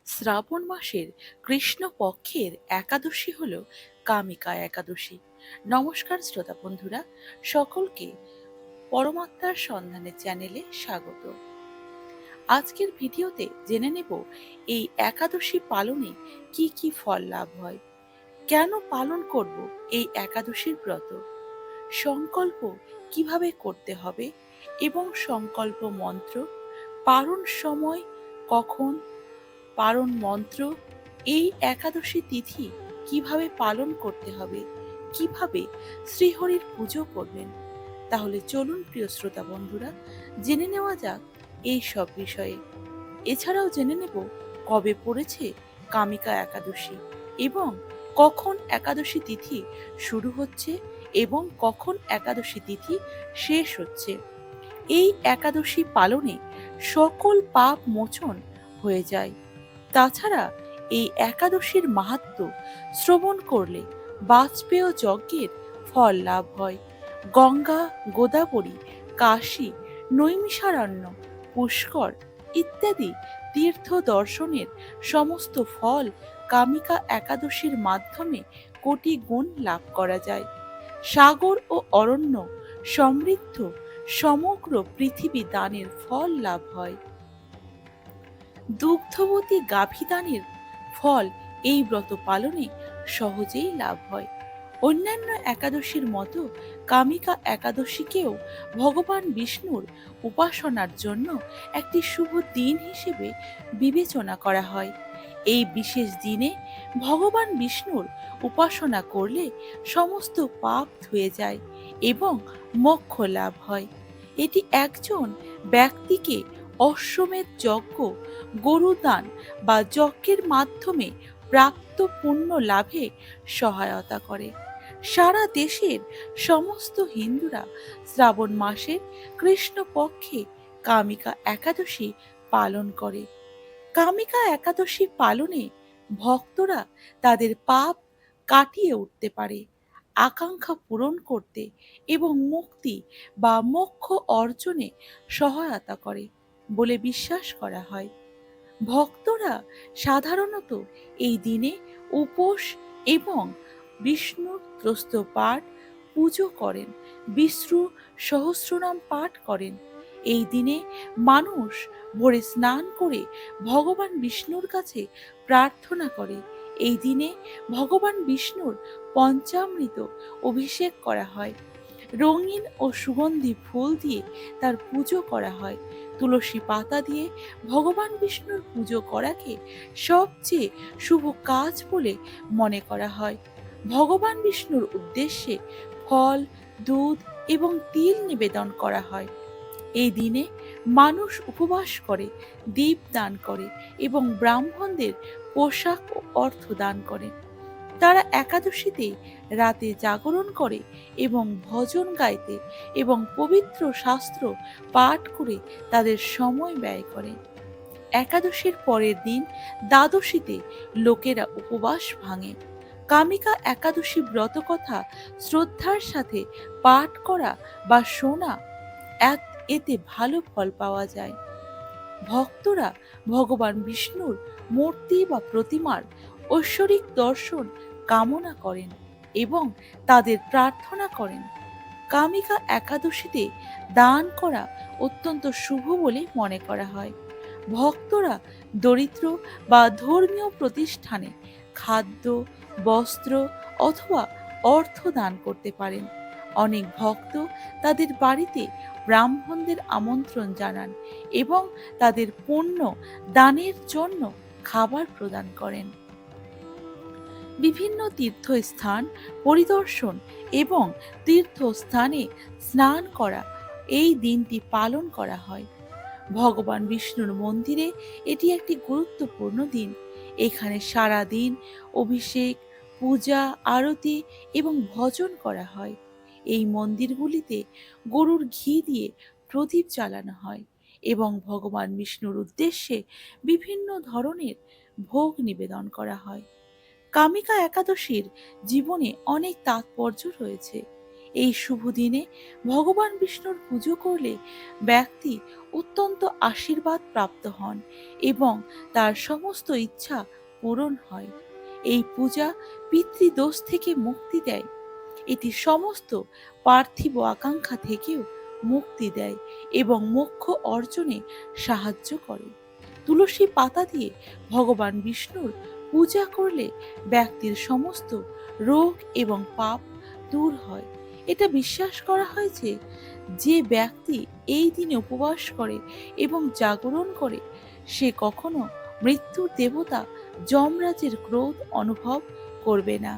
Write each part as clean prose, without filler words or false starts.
শ্রাবণ মাসের কৃষ্ণ পক্ষের একাদশী হল কামিকা একাদশী। নমস্কার শ্রোতা বন্ধুরা, সকলকে পরমাত্মার সন্ধানে চ্যানেলে স্বাগত। আজকের ভিডিওতে জেনে নেব এই একাদশী পালনে কি কি ফল লাভ হয়, কেন পালন করব এই একাদশীর ব্রত, সংকল্প কিভাবে করতে হবে এবং সংকল্প মন্ত্র, পারণ সময় কখন, পারণ মন্ত্র, এই একাদশী তিথি কিভাবে পালন করতে হবে, কিভাবে শ্রীহরির পুজো করবেন। তাহলে চলুন প্রিয় শ্রোতা বন্ধুরা, জেনে নেওয়া যাক এই সব বিষয়ে। এছাড়াও জেনে নেব কবে পড়েছে কামিকা একাদশী এবং কখন একাদশী তিথি শুরু হচ্ছে এবং কখন একাদশী তিথি শেষ হচ্ছে। এই একাদশী পালনে সকল পাপ মোচন হয়ে যায়। তাছাড়া এই একাদশীর মাহাত্ম্য শ্রবণ করলে বাজপেয় যজ্ঞের ফল লাভ হয়। গঙ্গা, গোদাবরী, কাশী, নৈমিষারণ্য, পুষ্কর ইত্যাদি তীর্থ দর্শনের সমস্ত ফল কামিকা একাদশীর মাধ্যমে কোটি গুণ লাভ করা যায়। সাগর ও অরণ্য সমৃদ্ধ সমগ্র পৃথিবী দানের ফল লাভ হয়। দুগ্ধবতী গাভীদানের ফল এই ব্রত পালনে সহজেই লাভ হয়। অন্যান্য একাদশীর মতো কামিকা একাদশীকেও ভগবান বিষ্ণুর উপাসনার জন্য একটি শুভ দিন হিসেবে বিবেচনা করা হয়। এই বিশেষ দিনে ভগবান বিষ্ণুর উপাসনা করলে সমস্ত পাপ ধুয়ে যায় এবং মোক্ষ লাভ হয়। এটি একজন ব্যক্তিকে অশ্বমেধ যজ্ঞ, গরুদান বা যজ্ঞের মাধ্যমে প্রাপ্ত পুণ্য লাভে সহায়তা করে। সারা দেশের সমস্ত হিন্দুরা শ্রাবণ মাসের কৃষ্ণ পক্ষে কামিকা একাদশী পালন করে। কামিকা একাদশী পালনে ভক্তরা তাদের পাপ কাটিয়ে উঠতে পারে, আকাঙ্ক্ষা পূরণ করতে এবং মুক্তি বা মোক্ষ অর্জনে সহায়তা করে বলে বিশ্বাস করা হয়। ভক্তরা সাধারণত এই দিনে উপোস এবং বিষ্ণুর স্তোত্র পাঠ, পুজো করেন, বিষ্ণু সহস্রনাম পাঠ করেন। এই দিনে মানুষ ভোরে স্নান করে ভগবান বিষ্ণুর কাছে প্রার্থনা করে। এই দিনে ভগবান বিষ্ণুর পঞ্চামৃত অভিষেক করা হয়। রঙিন ও সুগন্ধি ফুল দিয়ে তার পুজো করা হয়। তুলসী পাতা দিয়ে ভগবান বিষ্ণুর পুজো করাকে সবচেয়ে শুভ কাজ বলে মনে করা হয়। ভগবান বিষ্ণুর উদ্দেশ্যে ফল, দুধ এবং তিল নিবেদন করা হয়। এই দিনে মানুষ উপবাস করে, দীপ দান করে এবং ব্রাহ্মণদের পোশাক ও অর্থ দান করে। তারা একাদশীতে রাতে জাগরণ করে এবং ভজন গাইতে এবং পবিত্র শাস্ত্র পাঠ করে তাদের সময় ব্যয় করে। একাদশীর পরের দিন দ্বাদশীতে লোকেরা উপবাস ভাঙে। কামিকা একাদশী ব্রতকথা শ্রদ্ধার সাথে পাঠ করা বা শোনা, এতে ভালো ফল পাওয়া যায়। ভক্তরা ভগবান বিষ্ণুর মূর্তি বা প্রতিমার ঐশ্বরিক দর্শন কামনা করেন এবং তাদের প্রার্থনা করেন। কামিকা একাদশীতে দান করা অত্যন্ত শুভ বলে মনে করা হয়। ভক্তরা দরিদ্র বা ধর্মীয় প্রতিষ্ঠানে খাদ্য, বস্ত্র অথবা অর্থ দান করতে পারেন। অনেক ভক্ত তাদের বাড়িতে ব্রাহ্মণদের আমন্ত্রণ জানান এবং তাদের পুণ্য দানের জন্য খাবার প্রদান করেন। বিভিন্ন তীর্থস্থান পরিদর্শন এবং তীর্থস্থানে স্নান করা এই দিনটি পালন করা হয়। ভগবান বিষ্ণুর মন্দিরে এটি একটি গুরুত্বপূর্ণ দিন। এখানে সারা দিন অভিষেক, পূজা, আরতি এবং ভজন করা হয়। এই মন্দিরগুলিতে গরুর ঘি দিয়ে প্রদীপ জ্বালানো হয় এবং ভগবান বিষ্ণুর উদ্দেশ্যে বিভিন্ন ধরনের ভোগ নিবেদন করা হয়। কামিকা একাদশীর জীবনে অনেক তাৎপর্য রয়েছে। এই শুভ দিনে ভগবান বিষ্ণুর পুজো করলে ব্যক্তি অত্যন্ত আশীর্বাদ প্রাপ্ত হন এবং তার সমস্ত ইচ্ছা পূরণ হয়। এই পূজা পিতৃদোষ থেকে মুক্তি দেয়। এটি সমস্ত পার্থিব আকাঙ্ক্ষা থেকেও মুক্তি দেয় এবং মোক্ষ অর্জনে সাহায্য করে। তুলসী পাতা দিয়ে ভগবান বিষ্ণুর পূজা করলে ব্যক্তির সমস্ত রোগ এবং পাপ দূর হয়। এটা বিশ্বাস করা হয় যে ব্যক্তি এই দিনে উপবাস করে এবং জাগরণ করে সে কখনো মৃত্যুর দেবতা যমরাজের ক্রোধ অনুভব করবে না।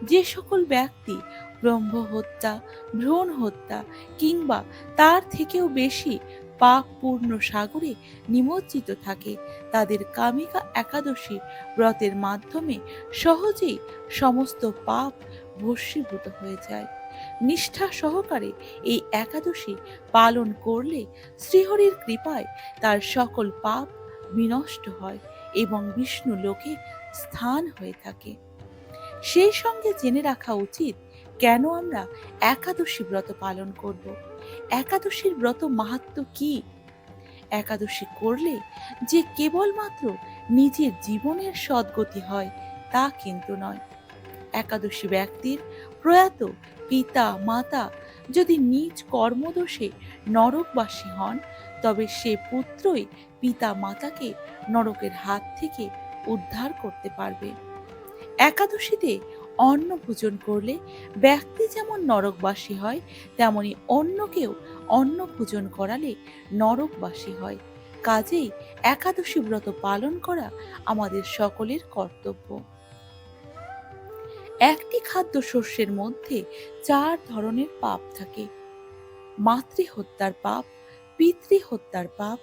যে সকল ব্যক্তি ব্রহ্ম হত্যা, ভ্রূণ হত্যা কিংবা তার থেকেও বেশি পাপ পূর্ণ সাগরে নিমজ্জিত থাকে তাদের কামিকা একাদশী ব্রতের মাধ্যমে সহজেই সমস্ত পাপ ভস্মীভূত হয়ে যায়। নিষ্ঠা সহকারে এই একাদশী পালন করলে শ্রীহরির কৃপায় তার সকল পাপ বিনষ্ট হয় এবং বিষ্ণু লোকে স্থান হয়ে থাকে। সেই সঙ্গে জেনে রাখা উচিত কেন আমরা একাদশী ব্রত পালন করব। একাদশীর ব্রত মাহাত্ম্য কি? একাদশী করলে যে কেবলমাত্র নিজের জীবনের সদ্গতি হয় তা কিন্তু নয়। একাদশী ব্যক্তির প্রয়াত পিতা মাতা যদি নিজ কর্মদোষে নরকবাসী হন তবে সে পুত্রই পিতা মাতাকে নরকের হাত থেকে উদ্ধার করতে পারবে। একাদশীতে অন্ন ভোজন করলে ব্যক্তি যেমন নরকবাসী হয় তেমনি অন্যকেও অন্ন ভোজন করালে নরকবাসী হয়। কাজেই একাদশী ব্রত পালন করা আমাদের সকলের কর্তব্য। একটি খাদ্য শস্যের মধ্যে 4 ধরনের পাপ থাকে: মাতৃহত্যার পাপ, পিতৃহত্যার পাপ,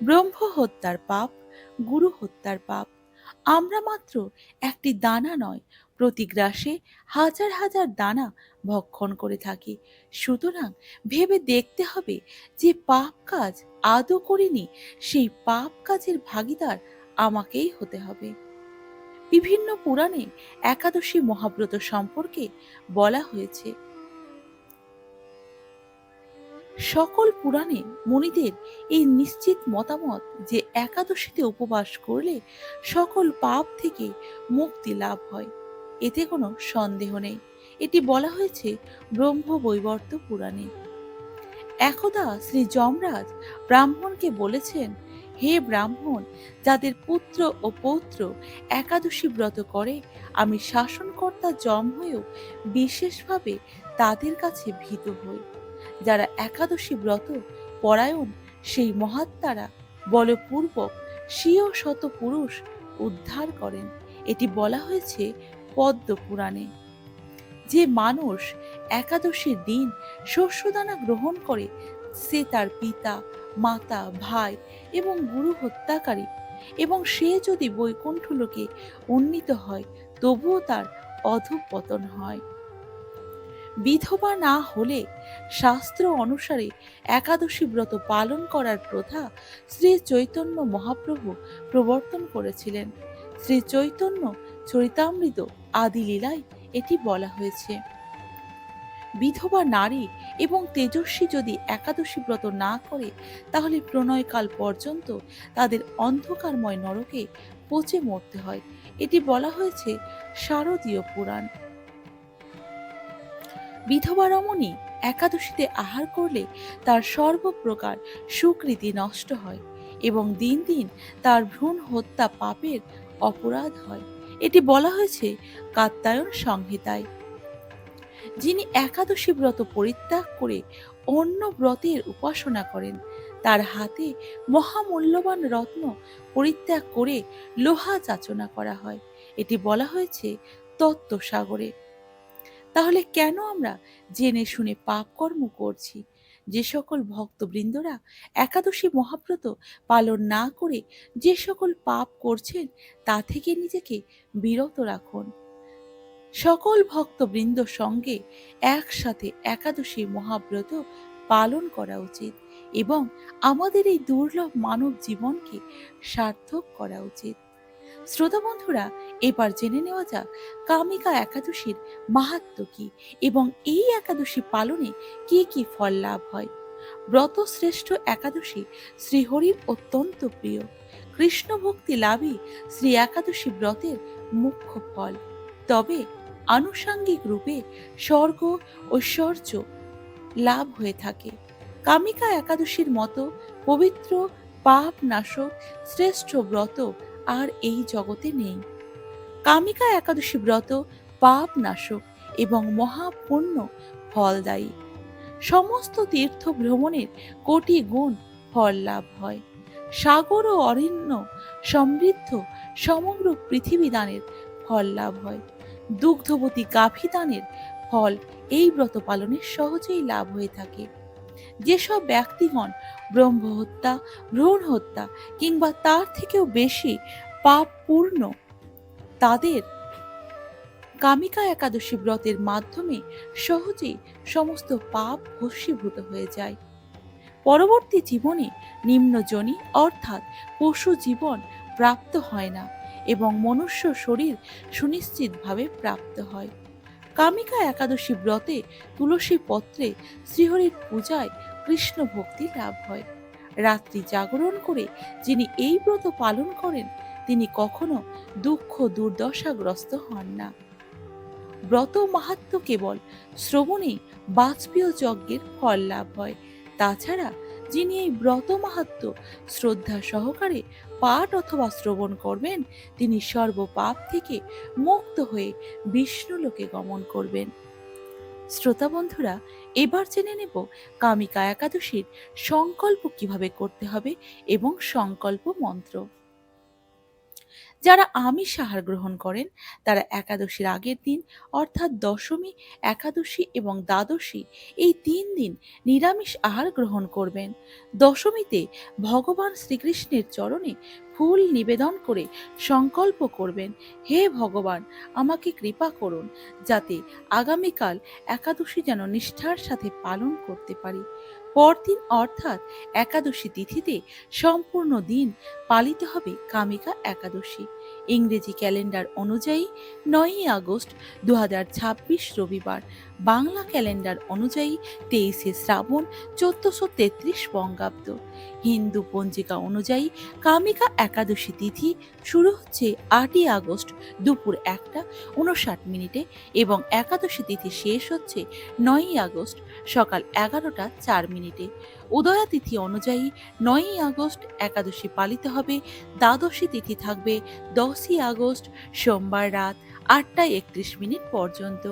ব্রহ্ম হত্যার পাপ, গুরু হত্যার পাপ। আমরা মাত্র একটি দানা নয়, প্রতি গ্রাসে হাজার হাজার দানা ভক্ষণ করে থাকি। সুতরাং ভেবে দেখতে হবে যে পাপ কাজ আদৌ করিনি, সেই পাপ কাজের ভাগীদার আমাকেই হতে হবে। বিভিন্ন পুরাণে একাদশী মহাব্রত সম্পর্কে বলা হয়েছে। সকল পুরাণে মুনিদের এই নিশ্চিত মতামত যে একাদশীতে উপবাস করলে সকল পাপ থেকে মুক্তি লাভ হয়, এতে কোনো সন্দেহ নেই। এটি বলা হয়েছে ব্রহ্ম বৈবর্ত পুরাণে। একদা শ্রী যমরাজ ব্রাহ্মণকে বলেছেন, হে ব্রাহ্মণ, যাদের পুত্র ও পৌত্র একাদশী ব্রত করে আমি শাসনকর্তা যম হয়েও বিশেষভাবে তাদের কাছে ভীত হই। যারা একাদশী ব্রত পরায়ণ সেই মহাত্মারা বলপূর্বক স্বীয় শত পুরুষ উদ্ধার করেন। এটি বলা হয়েছে পদ্ম পুরাণে। যে মানুষ একাদশীর দিন শস্যদানা গ্রহণ করে সে তার পিতা, মাতা, ভাই এবং গুরু হত্যাকারী, এবং সে যদি বৈকুণ্ঠ লোকে উন্নীত হয় তবুও তার অধঃপতন হয়। বিধবা না হলে শাস্ত্র অনুসারে একাদশী ব্রত পালন করার প্রথা শ্রী চৈতন্য মহাপ্রভু প্রবর্তন করেছিলেন। শ্রী চৈতন্য চরিতামৃত আদি লীলায় এটি বলা হয়েছে। বিধবা নারী এবং তেজস্বী যদি একাদশী ব্রত না করে তাহলে প্রণয়কাল পর্যন্ত তাদের অন্ধকারময় নরকে পচে মরতে হয়। এটি বলা হয়েছে শারদীয় পুরাণ। বিধবা রমণী একাদশীতে আহার করলে তার সর্বপ্রকার সুকৃতি নষ্ট হয় এবং দিন দিন তার ভ্রূণ হত্যা পাপের অপরাধ হয়। এটি বলা হয়েছে কাত্যায়ন সংহিতায়। যিনি একাদশী ব্রত পরিত্যাগ করে অন্য ব্রতের উপাসনা করেন তার হাতে মহামূল্যবান রত্ন পরিত্যাগ করে লোহা যাচনা করা হয়। এটি বলা হয়েছে তত্ত্বসাগরে। তাহলে কেন আমরা জেনে শুনে পাপ কর্ম করছি? যে সকল ভক্তবৃন্দরা একাদশী মহাব্রত পালন না করে যে সকল পাপ করছেন তা থেকে নিজেকে বিরত রাখুন। সকল ভক্তবৃন্দ সঙ্গে একসাথে একাদশী মহাব্রত পালন করা উচিত এবং আমাদের এই দুর্লভ মানব জীবনকে সার্থক করা উচিত। শ্রোতা বন্ধুরা, এবার জেনে নেওয়া যাক কামিকা একাদশীর মাহাত্ম্য কি এবং এই একাদশী পালনে কি কি ফল লাভ হয়। ব্রত শ্রেষ্ঠ একাদশী শ্রীহরির অত্যন্ত প্রিয়। কৃষ্ণ ভক্তি লাভই শ্রী একাদশী ব্রতের মুখ্য ফল। তবে আনুষাঙ্গিক রূপে স্বর্গ ঐশ্বর্য লাভ হয়ে থাকে। কামিকা একাদশীর মতো পবিত্র পাপ নাশক শ্রেষ্ঠ ব্রত আর এই জগতে নেই। কামিকা একাদশী ব্রত পাপ নাশক এবং মহাপুণ্য ফলদায়ী। সমস্ত তীর্থ ভ্রমণের কোটি গুণ ফল লাভ হয়। সাগর ও অরণ্য সমৃদ্ধ সমগ্র পৃথিবী দানের ফল লাভ হয়। দুগ্ধবতী গাভী দানের ফল এই ব্রত পালনে সহজেই লাভ হয়ে থাকে। যেসব ব্যক্তিগণ ব্রহ্ম হত্যা, ভ্রূণ হত্যা কিংবা তার থেকেও বেশি পাপ পূর্ণ, তাদের কামিকা একাদশী ব্রতের মাধ্যমে সহজেই সমস্ত পাপ ভস্মীভূত হয়ে যায়। পরবর্তী জীবনে নিম্নজনী অর্থাৎ পশু জীবন প্রাপ্ত হয় না এবং মনুষ্য শরীর সুনিশ্চিতভাবে প্রাপ্ত হয়। কামিকা একাদশী ব্রতে তুলসী পত্রে শ্রীহরির পূজায় কৃষ্ণ ভক্তি লাভ হয়। রাত্রি জাগরণ করে যিনি এই ব্রত পালন করেন তিনি কখনো দুঃখ দুর্দশাগ্রস্ত হন না। ব্রত মাহাত্ম্য কেবল শ্রবণেই বাজপেয় যজ্ঞের ফল লাভ হয়। তাছাড়া যিনি এই ব্রত মাহাত্ম্য শ্রদ্ধা সহকারে পাঠ অথবা শ্রবণ করবেন তিনি সর্বপাপ থেকে মুক্ত হয়ে বিষ্ণুলোকে গমন করবেন। শ্রোতা বন্ধুরা, এবার জেনে নেব কামিকা একাদশীর সংকল্প কিভাবে করতে হবে এবং সংকল্প মন্ত্র। যারা আমিষ আহার গ্রহণ করেন তারা একাদশীর আগের দিন অর্থাৎ দশমী, একাদশী এবং দ্বাদশী এই ৩ দিন নিরামিষ আহার গ্রহণ করবেন। দশমীতে ভগবান শ্রীকৃষ্ণের চরণে ফুল নিবেদন করে সংকল্প করবেন, হে ভগবান, আমাকে কৃপা করুন যাতে আগামীকাল একাদশী যেন নিষ্ঠার সাথে পালন করতে পারি। পরদিন অর্থাৎ একাদশী তিথিতে সম্পূর্ণ দিন পালিত হবে কামিকা একাদশী। ইংরেজি ক্যালেন্ডার অনুযায়ী ৯ই আগস্ট ২০২৬ রবিবার, বাংলা ক্যালেন্ডার অনুযায়ী ২৩শে শ্রাবণ ১৪৩৩ বঙ্গাব্দ। হিন্দু পঞ্জিকা অনুযায়ী কামিকা একাদশী তিথি শুরু হচ্ছে ৮ই আগস্ট দুপুর ১টা ৫৯ এবং একাদশী তিথি শেষ হচ্ছে ৯ই আগস্ট সকাল ১১টা ৪। উদয়া তিথি অনুযায়ী ৯ই আগস্ট একাদশী পালিত হবে। দ্বাদশী তিথি থাকবে ১০ই আগস্ট সোমবার রাত ৮টা ৩১ পর্যন্ত।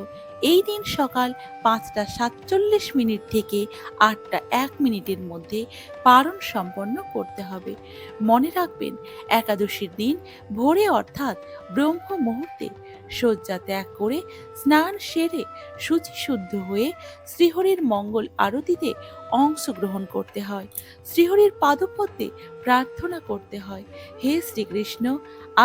এই দিন সকাল ৫টা ৪৭ থেকে ৮টা ১ মধ্যে পারণ সম্পন্ন করতে হবে। মনে রাখবেন, একাদশীর দিন ভোরে অর্থাৎ ব্রহ্ম মুহূর্তে শয্যা ত্যাগ করে স্নান সেরে শুচিশুদ্ধ হয়ে শ্রীহরির মঙ্গল আরতিতে অংশগ্রহণ করতে হয়। শ্রীহরির পাদপদ্মে প্রার্থনা করতে হয়, হে শ্রীকৃষ্ণ,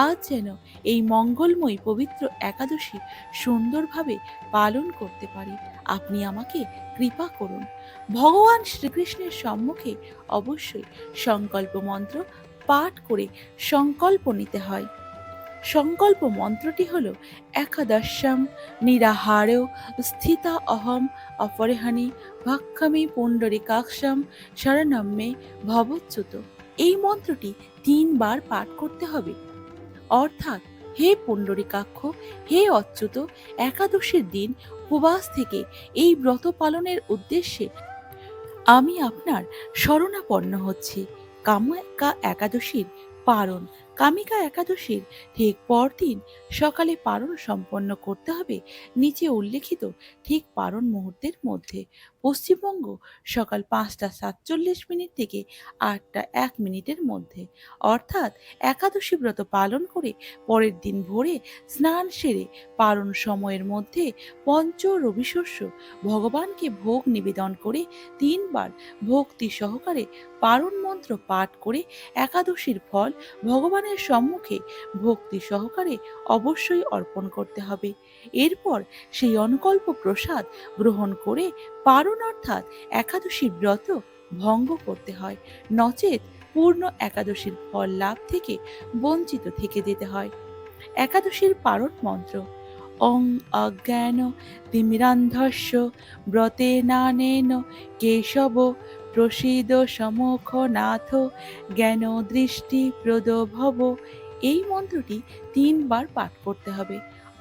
আজ যেন এই মঙ্গলময়ী পবিত্র একাদশী সুন্দরভাবে পালন করতে পারি, আপনি আমাকে কৃপা করুন। ভগবান শ্রীকৃষ্ণের সম্মুখে অবশ্যই সংকল্প মন্ত্র পাঠ করে সংকল্প নিতে হয়। সংকল্প মন্ত্রটি হল একাদশাম নিরাহারেও স্থিতা অহম অপরিহানি ভক্ষামি পুণ্ডরিকাক্ষম শরণম মে ভবচ্যুত। এই মন্ত্রটি ৩ বার পাঠ করতে হবে। অর্থাৎ, হে পুণ্ডরিকাক্ষ, হে অচ্যুত, একাদশীর দিন উপবাস থেকে এই ব্রত পালনের উদ্দেশ্যে আমি আপনার শরণাপন্ন হচ্ছি। কামিকা একাদশীর পারণ। কামিকা একাদশীর ঠিক পরদিন সকালে পারণ সম্পন্ন করতে হবে নিচে উল্লেখিত ঠিক পারণ মুহূর্তের মধ্যে। পশ্চিমবঙ্গ সকাল ৫টা ৪৭ থেকে ৮টা ১ মধ্যে। অর্থাৎ একাদশী ব্রত পালন করে পরের দিন ভোরে স্নান সেরে পারণ সময়ের মধ্যে পঞ্চ রবিশস্য ভগবানকে ভোগ নিবেদন করে ৩ বার ভক্তি সহকারে পারণ মন্ত্র পাঠ করে একাদশীর ফল ভগবানের সম্মুখে ভক্তি সহকারে অবশ্যই অর্পণ করতে হবে। এরপর সেই অনুকল্প প্রসাদ গ্রহণ করে পারণ অর্থাৎ একাদশীর ব্রত ভঙ্গ করতে হয়। নচেত পূর্ণ একাদশীর ফল লাভ থেকে বঞ্চিত থেকে যেতে হয়। একাদশীর পারণ মন্ত্র: অং অজ্ঞান তিমিরান্ধস্য ব্রতেনানেন কেশব প্রসীদ সমুখ নাথ জ্ঞান দৃষ্টি প্রদ ভব। এই মন্ত্রটি 3 বার পাঠ করতে হবে।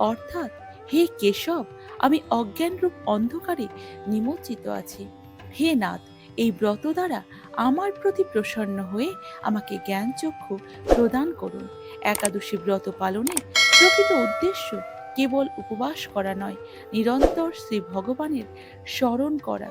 অর্থাৎ, হে কেশব, আমি অজ্ঞানরূপ অন্ধকারে নিমজ্জিত আছি। হে নাথ, এই ব্রত দ্বারা আমার প্রতি প্রসন্ন হয়ে আমাকে জ্ঞান চক্ষু প্রদান করুন। একাদশী ব্রত পালনের প্রকৃত উদ্দেশ্য কেবল উপবাস করা নয়, নিরন্তর শ্রী ভগবানের স্মরণ করা।